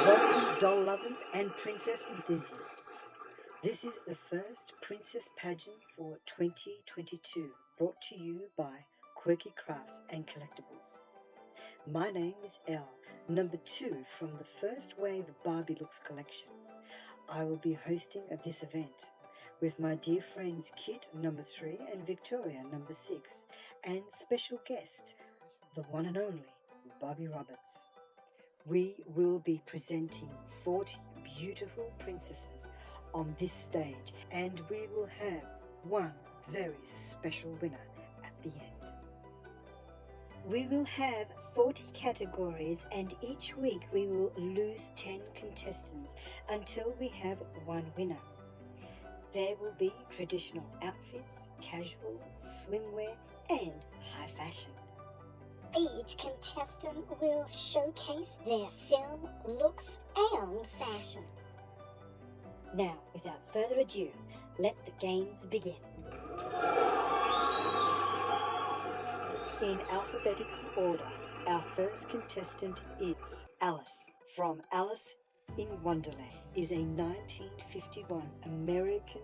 Welcome, doll lovers and princess enthusiasts. This is the first princess pageant for 2022, brought to you by Quirky Crafts and Collectables. My name is Elle, number 2 from the first wave Barbie Looks collection. I will be hosting this event with my dear friends Kit, number 3, and Victoria, number 6, and special guest, the one and only Bobby Roberts. We will be presenting 40 beautiful princesses on this stage, and we will have one very special winner at the end. We will have 40 categories, and each week we will lose 10 contestants until we have one winner. There will be traditional outfits, casual, swimwear, and high fashion. Each contestant will showcase their film, looks, and fashion. Now, without further ado, let the games begin. In alphabetical order, our first contestant is Alice from Alice in Wonderland. Is a 1951 American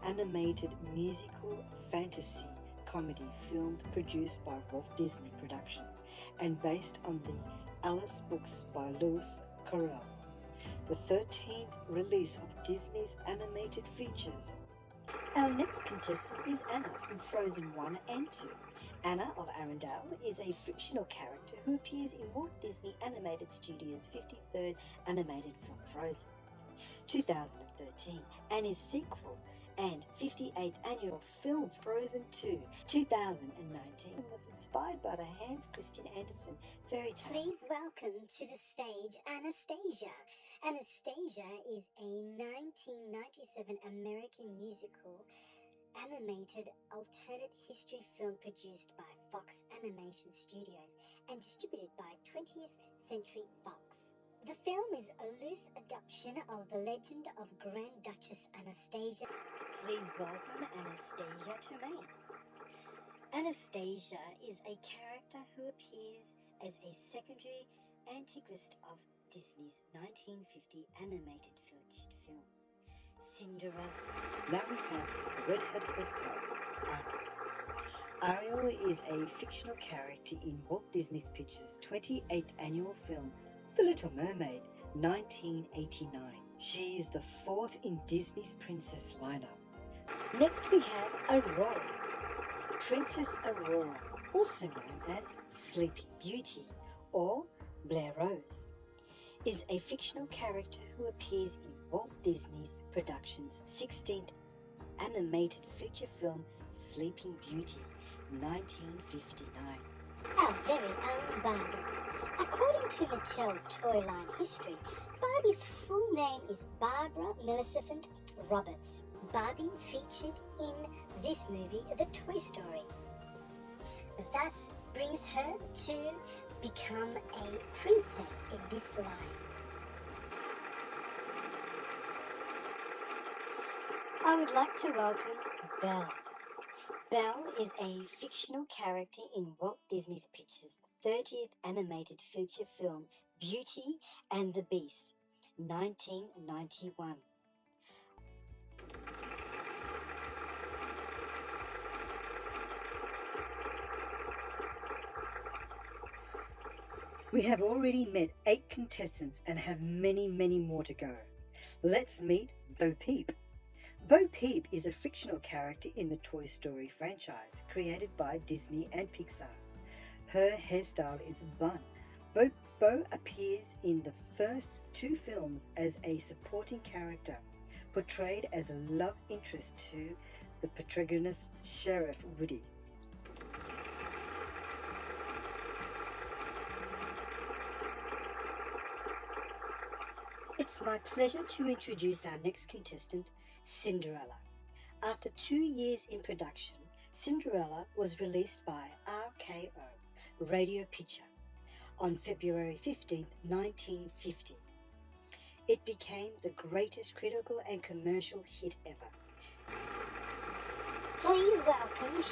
animated musical fantasy comedy film produced by Walt Disney Productions and based on the Alice books by Lewis Carroll, the 13th release of Disney's animated features. Our next contestant is Anna from Frozen 1 and 2. Anna of Arendelle is a fictional character who appears in Walt Disney Animated Studios' 53rd animated film Frozen 2013 and his sequel and 58th annual film Frozen 2 2019 was inspired by the Hans Christian Andersen fairy tale. Please welcome to the stage Anastasia. Anastasia is a 1997 American musical animated alternate history film produced by Fox Animation Studios and distributed by 20th Century Fox. The film is a loose adaptation of the legend of Grand Duchess Anastasia. Please welcome Anastasia to me. Anastasia is a character who appears as a secondary antagonist of Disney's 1950 animated featured film, Cinderella. Now we have the redhead herself, Arial. Arial is a fictional character in Walt Disney Pictures' 28th annual film, The Little Mermaid, 1989. She is the 4th in Disney's princess lineup. Next we have Aurora. Princess Aurora, also known as Sleeping Beauty or Blair Rose, is a fictional character who appears in Walt Disney Productions' 16th animated feature film Sleeping Beauty, 1959. Our very own Barbie. According to Mattel Toyline history, Barbie's full name is Barbara Millicent Roberts. Barbie featured in this movie, The Toy Story. Thus brings her to become a princess in this line. I would like to welcome Belle. Belle is a fictional character in Walt Disney Pictures' 30th animated feature film Beauty and the Beast, 1991. We have already met 8 contestants and have many, many more to go. Let's meet Bo Peep. Bo Peep is a fictional character in the Toy Story franchise, created by Disney and Pixar. Her hairstyle is bun. Bo appears in the first 2 films as a supporting character, portrayed as a love interest to the protagonist, Sheriff Woody. It's my pleasure to introduce our next contestant, Cinderella. After 2 years in production, Cinderella was released by RKO Radio Picture on February 15, 1950. It became the greatest critical and commercial hit ever. Please welcome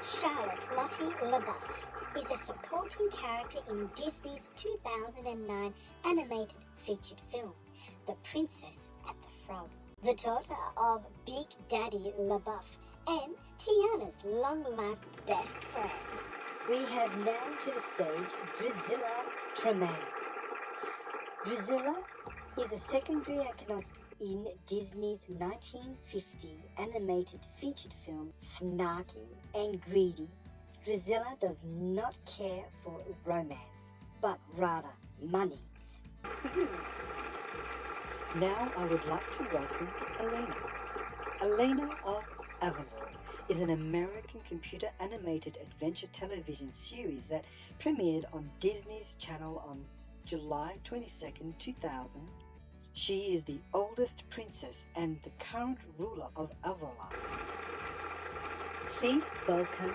Charlotte Lottie LaBeouf. is a supporting character in Disney's 2009 animated featured film, The Princess and the Frog. The daughter of Big Daddy LaBeouf and Tiana's long-lived best friend. We have now to the stage Drusilla Tremaine. Drusilla is a secondary agonist in Disney's 1950 animated featured film Snarky and Greedy. Drusilla does not care for romance, but rather money. Now I would like to welcome Elena. Elena of Avalon is an American computer animated adventure television series that premiered on Disney's channel on July 22nd, 2000. She is the oldest princess and the current ruler of Avalon. Please welcome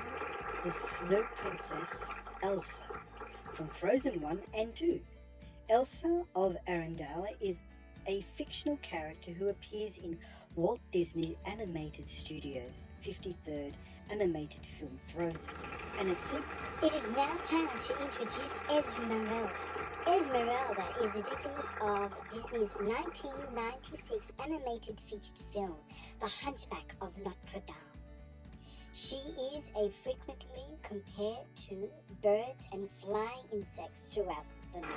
the Snow Princess Elsa from Frozen 1 and 2. Elsa of Arendelle is a fictional character who appears in Walt Disney Animated Studios' 53rd animated film Frozen and its sequel. It is now time to introduce Esmeralda. Esmeralda is the deaconess of Disney's 1996 animated featured film, The Hunchback of Notre Dame. She is frequently compared to birds and flying insects throughout the novel.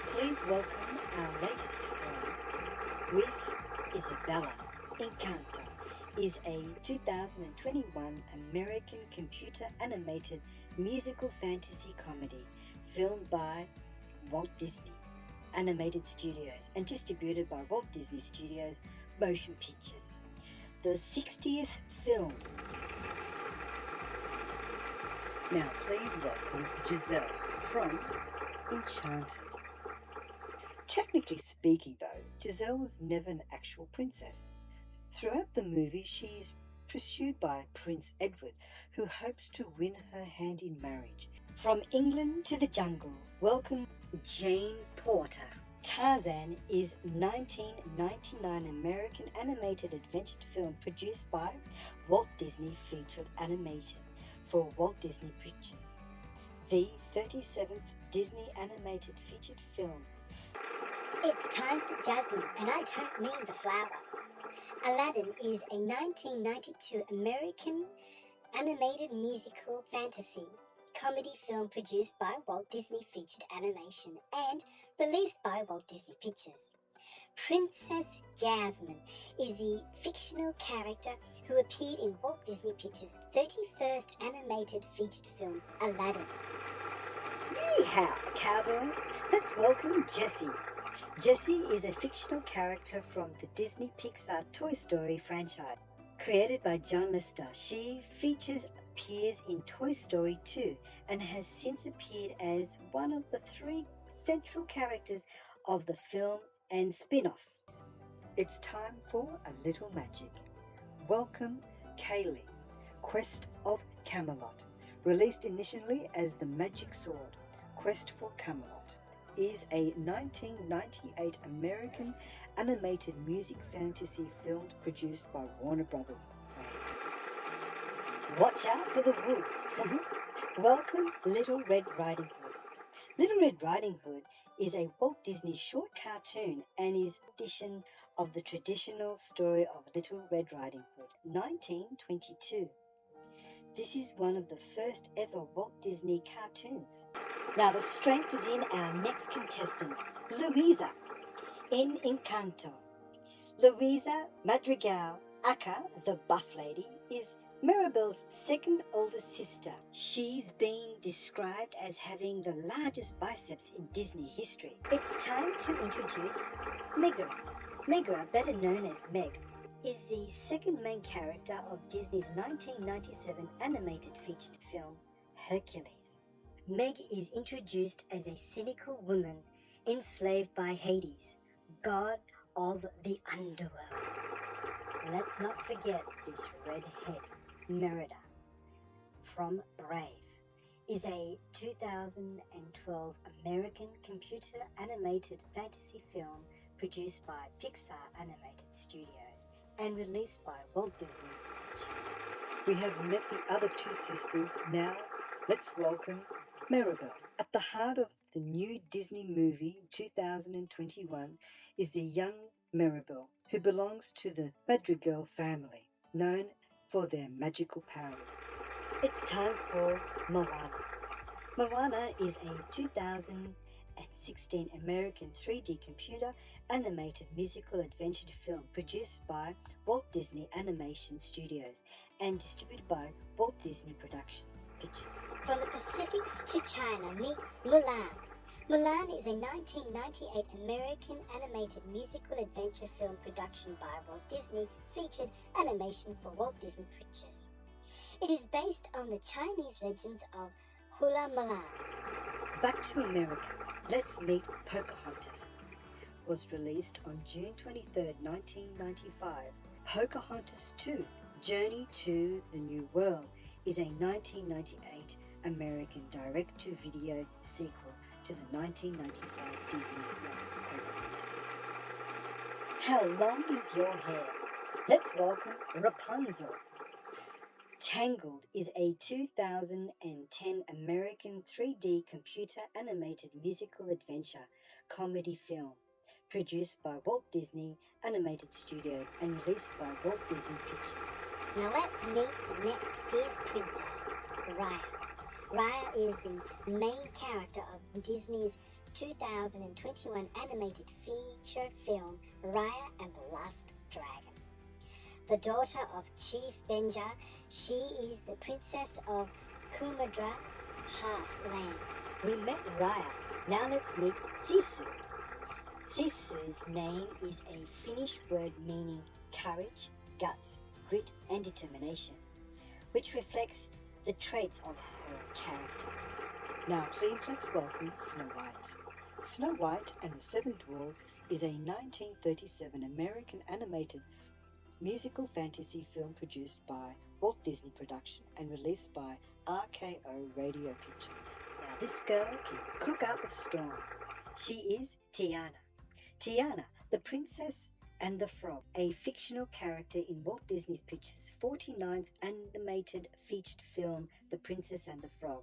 Please welcome our latest film with Isabella. Encanto is a 2021 American computer animated musical fantasy comedy filmed by Walt Disney Animated Studios and distributed by Walt Disney Studios Motion Pictures. The 60th film. Now please welcome Giselle from Enchanted. Technically speaking though, Giselle was never an actual princess. Throughout the movie she is pursued by Prince Edward, who hopes to win her hand in marriage. From England to the jungle, welcome Jane Porter. Tarzan is 1999 American animated adventure film produced by Walt Disney Featured Animation for Walt Disney Pictures. The 37th Disney animated featured film. It's time for Jasmine, and I don't mean the flower. Aladdin is a 1992 American animated musical fantasy comedy film produced by Walt Disney Featured Animation and released by Walt Disney Pictures. Princess Jasmine is the fictional character who appeared in Walt Disney Pictures' 31st animated featured film, Aladdin. Yeehaw, cowboy! Let's welcome Jessie. Jessie is a fictional character from the Disney Pixar Toy Story franchise. Created by John Lester, she appears in Toy Story 2 and has since appeared as one of the 3 central characters of the film and spin-offs. It's time for a little magic. Welcome Kaylee, Quest of Camelot. Released initially as The Magic Sword, Quest for Camelot is a 1998 American animated music fantasy film produced by Warner Brothers. Watch out for the wolves. Welcome Little Red Riding Hood. Little Red Riding Hood is a Walt Disney short cartoon and is an edition of the traditional story of Little Red Riding Hood, 1922. This is one of the first ever Walt Disney cartoons. Now the strength is in our next contestant, Louisa, in Encanto. Louisa Madrigal Aka, the buff lady, is Mirabel's second oldest sister. She's been described as having the largest biceps in Disney history. It's time to introduce Megra. Megra, better known as Meg, is the second main character of Disney's 1997 animated featured film, Hercules. Meg is introduced as a cynical woman enslaved by Hades, god of the underworld. Let's not forget this redhead. Merida from Brave is a 2012 American computer animated fantasy film produced by Pixar Animated Studios and released by Walt Disney's Pictures. We have met the other 2 sisters. Now Let's welcome Mirabel. At the heart of the new Disney movie 2021 is the young Mirabel, who belongs to the Madrigal family, known for their magical powers. It's time for Moana. Moana is a 2016 American 3D computer animated musical adventure film produced by Walt Disney Animation Studios and distributed by Walt Disney Productions Pictures. From the Pacifics to China, meet Mulan. Mulan is a 1998 American animated musical adventure film production by Walt Disney featured animation for Walt Disney Pictures. It is based on the Chinese legends of Hula Mulan. Back to America, let's meet Pocahontas. Was released on June 23, 1995. Pocahontas 2, Journey to the New World is a 1998 American direct-to-video sequel to the 1995 Disney film Pocahontas. How long is your hair? Let's welcome Rapunzel. Tangled is a 2010 American 3D computer animated musical adventure comedy film produced by Walt Disney Animated Studios and released by Walt Disney Pictures. Now let's meet the next fierce princess, Raya. Raya is the main character of Disney's 2021 animated feature film Raya and the Last Dragon. The daughter of Chief Benja, she is the princess of Kumadra's heartland. We met Raya. Now let's meet Sisu. Sisu's name is a Finnish word meaning courage, guts, grit and determination, which reflects the traits of her character. Now please let's welcome Snow White. Snow White and the Seven Dwarfs is a 1937 American animated musical fantasy film produced by Walt Disney Production and released by RKO Radio Pictures. Now this girl can cook up a storm. She is Tiana. Tiana, the Princess and the Frog, a fictional character in Walt Disney Pictures' 49th animated featured film The Princess and the Frog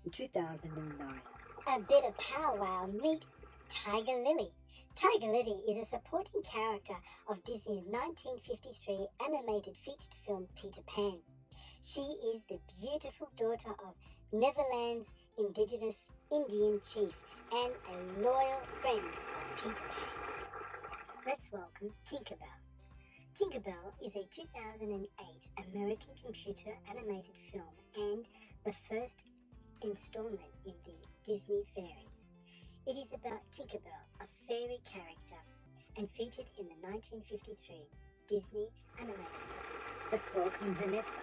in 2009. A bit of powwow, meet Tiger Lily. Tiger Lily is a supporting character of Disney's 1953 animated featured film Peter Pan. She is the beautiful daughter of Neverland's indigenous Indian chief and a loyal friend of Peter Pan. Let's welcome Tinkerbell. Tinkerbell is a 2008 American computer animated film and the first installment in the Disney Fairies. It is about Tinkerbell, a fairy character, and featured in the 1953 Disney animated film. Let's welcome Vanessa.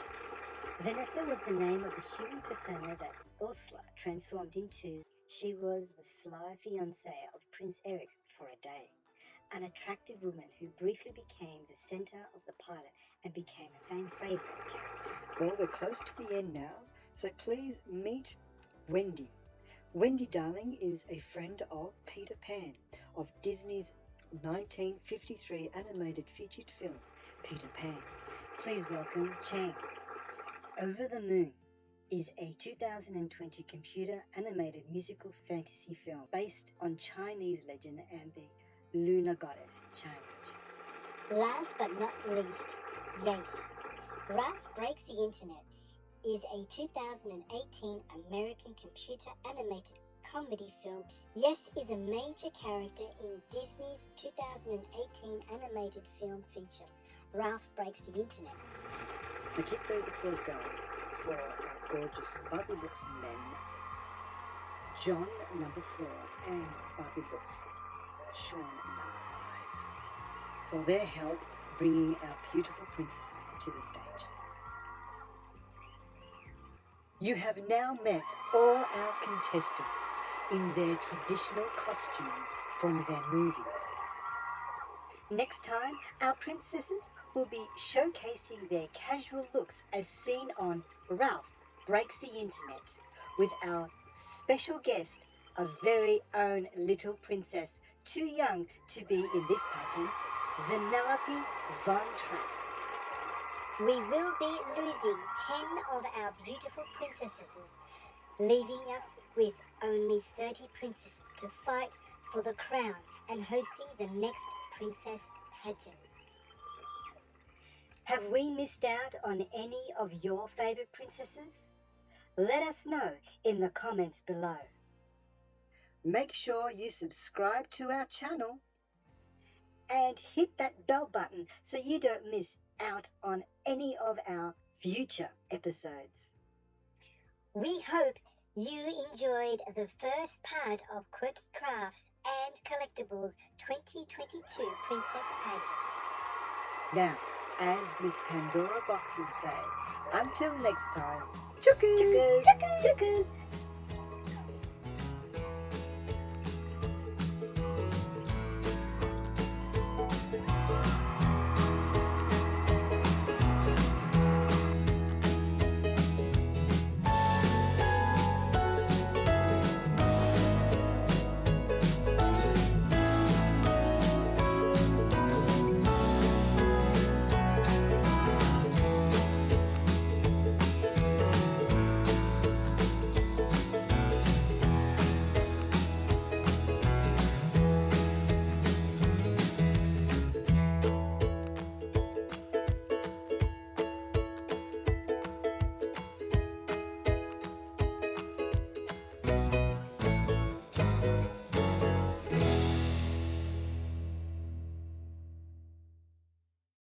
Vanessa was the name of the human persona that Ursula transformed into. She was the sly fiancée of Prince Eric for a day, an attractive woman who briefly became the center of the pilot and became a fan favorite character. Well, we're close to the end now, so please meet Wendy. Wendy Darling is a friend of Peter Pan of Disney's 1953 animated featured film, Peter Pan. Please welcome Chang. Over the Moon is a 2020 computer animated musical fantasy film based on Chinese legend and the lunar goddess Change. Last but not least, Yace. Ralph Breaks the Internet is a 2018 American computer animated comedy film. Yes is a major character in Disney's 2018 animated film feature, Ralph Breaks the Internet. We keep those applause going for our gorgeous Barbie Looks men, John number 4 and Barbie Looks Sean number 5, for their help bringing our beautiful princesses to the stage. You have now met all our contestants in their traditional costumes from their movies. Next time, our princesses will be showcasing their casual looks as seen on Ralph Breaks the Internet with our special guest, a very own little princess, too young to be in this pageant, Vanellope Von Trapp. We will be losing 10 of our beautiful princesses leaving us with only 30 princesses to fight for the crown and hosting the next princess pageant. Have we missed out on any of your favourite princesses? Let us know in the comments below. Make sure you subscribe to our channel and hit that bell button so you don't miss out on any of our future episodes. We hope you enjoyed the first part of Quirky Crafts and Collectables 2022 Princess Pageant. Now, as Miss Pandora Box would say, until next time, chookers! Chookers! Chookers!